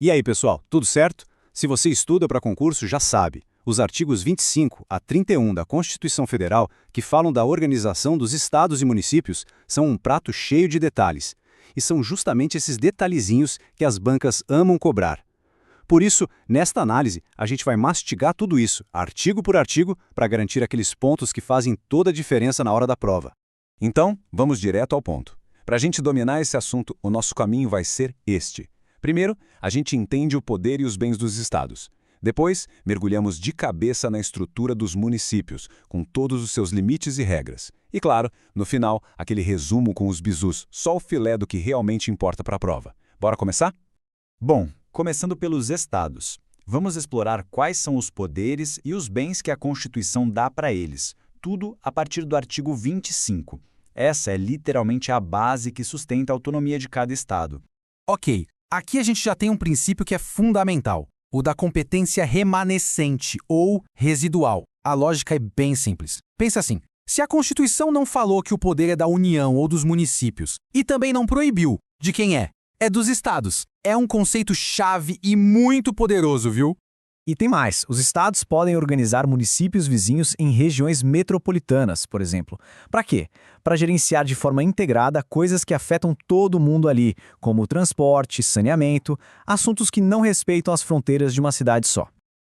E aí, pessoal, tudo certo? Se você estuda para concurso, já sabe. Os artigos 25 a 31 da Constituição Federal, que falam da organização dos estados e municípios, são um prato cheio de detalhes. E são justamente esses detalhezinhos que as bancas amam cobrar. Por isso, nesta análise, a gente vai mastigar tudo isso, artigo por artigo, para garantir aqueles pontos que fazem toda a diferença na hora da prova. Então, vamos direto ao ponto. Para a gente dominar esse assunto, o nosso caminho vai ser este. Primeiro, a gente entende o poder e os bens dos estados. Depois, mergulhamos de cabeça na estrutura dos municípios, com todos os seus limites e regras. E claro, no final, aquele resumo com os bizus, só o filé do que realmente importa para a prova. Bora começar? Bom, começando pelos estados. Vamos explorar quais são os poderes e os bens que a Constituição dá para eles. Tudo a partir do artigo 25. Essa é literalmente a base que sustenta a autonomia de cada estado. Ok, aqui a gente já tem um princípio que é fundamental, o da competência remanescente ou residual. A lógica é bem simples. Pensa assim, se a Constituição não falou que o poder é da União ou dos municípios, e também não proibiu, de quem é? É dos estados. É um conceito chave e muito poderoso, viu? E tem mais, os estados podem organizar municípios vizinhos em regiões metropolitanas, por exemplo. Para quê? Para gerenciar de forma integrada coisas que afetam todo mundo ali, como transporte, saneamento, assuntos que não respeitam as fronteiras de uma cidade só.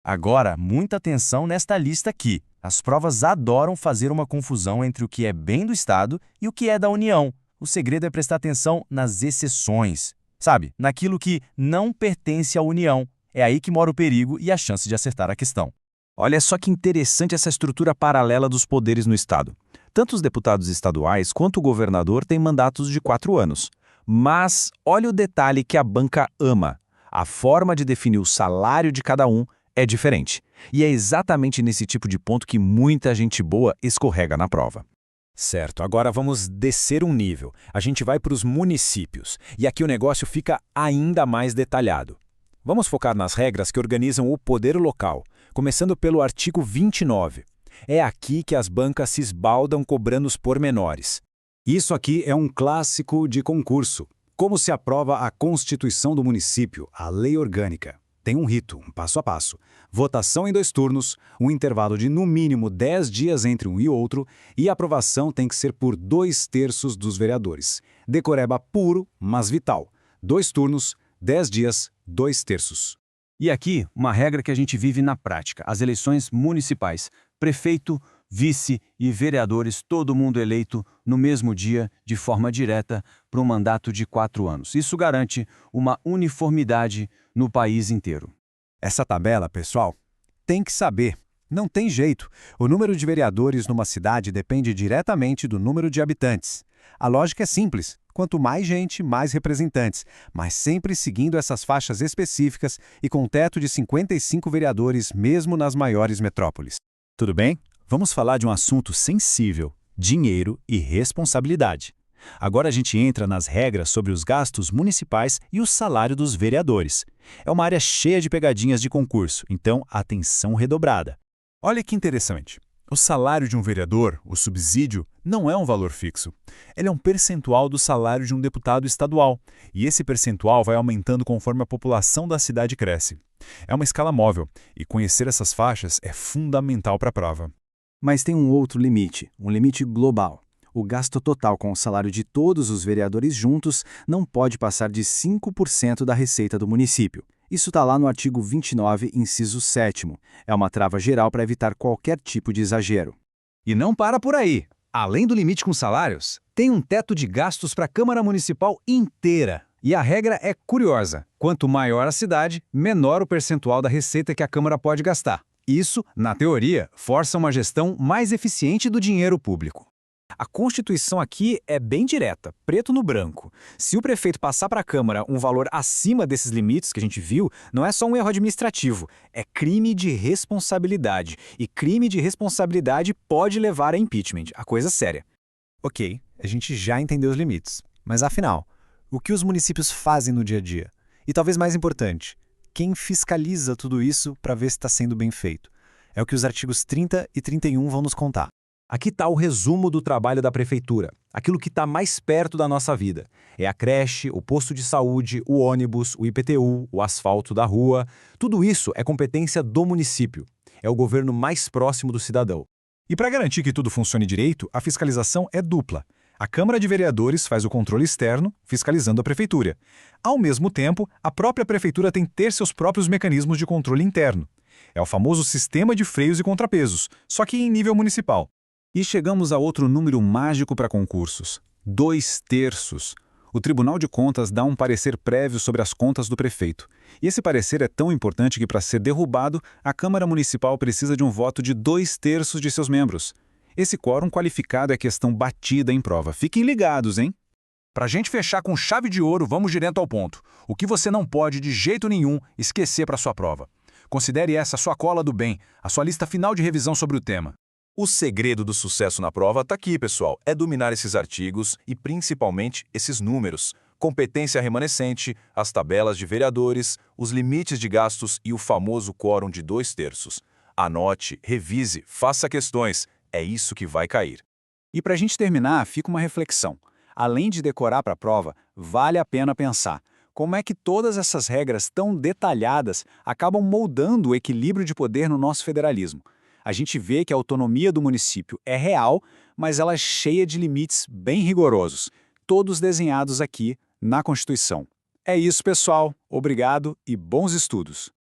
Agora, muita atenção nesta lista aqui. As provas adoram fazer uma confusão entre o que é bem do estado e o que é da União. O segredo é prestar atenção nas exceções. Sabe, naquilo que não pertence à União. É aí que mora o perigo e a chance de acertar a questão. Olha só que interessante essa estrutura paralela dos poderes no Estado. Tanto os deputados estaduais quanto o governador têm mandatos de 4 anos. Mas olha o detalhe que a banca ama. A forma de definir o salário de cada um é diferente. E é exatamente nesse tipo de ponto que muita gente boa escorrega na prova. Certo, agora vamos descer um nível. A gente vai para os municípios. E aqui o negócio fica ainda mais detalhado. Vamos focar nas regras que organizam o poder local, começando pelo artigo 29. É aqui que as bancas se esbaldam cobrando os pormenores. Isso aqui é um clássico de concurso. Como se aprova a Constituição do município, a lei orgânica. Tem um rito, um passo a passo. Votação em 2 turnos, um intervalo de no mínimo 10 dias entre um e outro, e a aprovação tem que ser por 2/3 dos vereadores. Decoreba puro, mas vital. 2 turnos, 10 dias, 2/3. E aqui, uma regra que a gente vive na prática, as eleições municipais. Prefeito, vice e vereadores, todo mundo eleito no mesmo dia, de forma direta, para um mandato de 4 anos. Isso garante uma uniformidade no país inteiro. Essa tabela, pessoal, tem que saber. Não tem jeito. O número de vereadores numa cidade depende diretamente do número de habitantes. A lógica é simples. Quanto mais gente, mais representantes, mas sempre seguindo essas faixas específicas e com teto de 55 vereadores, mesmo nas maiores metrópoles. Tudo bem? Vamos falar de um assunto sensível: dinheiro e responsabilidade. Agora a gente entra nas regras sobre os gastos municipais e o salário dos vereadores. É uma área cheia de pegadinhas de concurso, então atenção redobrada. Olha que interessante. O salário de um vereador, o subsídio, não é um valor fixo. Ele é um percentual do salário de um deputado estadual, e esse percentual vai aumentando conforme a população da cidade cresce. É uma escala móvel, e conhecer essas faixas é fundamental para a prova. Mas tem um outro limite, um limite global. O gasto total com o salário de todos os vereadores juntos não pode passar de 5% da receita do município. Isso está lá no artigo 29, inciso 7º. É uma trava geral para evitar qualquer tipo de exagero. E não para por aí. Além do limite com salários, tem um teto de gastos para a Câmara Municipal inteira. E a regra é curiosa. Quanto maior a cidade, menor o percentual da receita que a Câmara pode gastar. Isso, na teoria, força uma gestão mais eficiente do dinheiro público. A Constituição aqui é bem direta, preto no branco. Se o prefeito passar para a Câmara um valor acima desses limites que a gente viu, não é só um erro administrativo, é crime de responsabilidade. E crime de responsabilidade pode levar a impeachment, a coisa séria. Ok, a gente já entendeu os limites. Mas afinal, o que os municípios fazem no dia a dia? E talvez mais importante, quem fiscaliza tudo isso para ver se está sendo bem feito? É o que os artigos 30 e 31 vão nos contar. Aqui está o resumo do trabalho da prefeitura, aquilo que está mais perto da nossa vida. É a creche, o posto de saúde, o ônibus, o IPTU, o asfalto da rua. Tudo isso é competência do município. É o governo mais próximo do cidadão. E para garantir que tudo funcione direito, a fiscalização é dupla. A Câmara de Vereadores faz o controle externo, fiscalizando a Prefeitura. Ao mesmo tempo, a própria Prefeitura tem que ter seus próprios mecanismos de controle interno. É o famoso sistema de freios e contrapesos, só que em nível municipal. E chegamos a outro número mágico para concursos: 2/3. O Tribunal de Contas dá um parecer prévio sobre as contas do prefeito. E esse parecer é tão importante que, para ser derrubado, a Câmara Municipal precisa de um voto de 2/3 de seus membros. Esse quórum qualificado é questão batida em prova. Fiquem ligados, hein? Para a gente fechar com chave de ouro, vamos direto ao ponto. O que você não pode, de jeito nenhum, esquecer para sua prova. Considere essa a sua cola do bem, a sua lista final de revisão sobre o tema. O segredo do sucesso na prova está aqui, pessoal. É dominar esses artigos e, principalmente, esses números. Competência remanescente, as tabelas de vereadores, os limites de gastos e o famoso quórum de 2/3. Anote, revise, faça questões. É isso que vai cair. E para a gente terminar, fica uma reflexão. Além de decorar para a prova, vale a pena pensar como é que todas essas regras tão detalhadas acabam moldando o equilíbrio de poder no nosso federalismo. A gente vê que a autonomia do município é real, mas ela é cheia de limites bem rigorosos, todos desenhados aqui na Constituição. É isso, pessoal. Obrigado e bons estudos.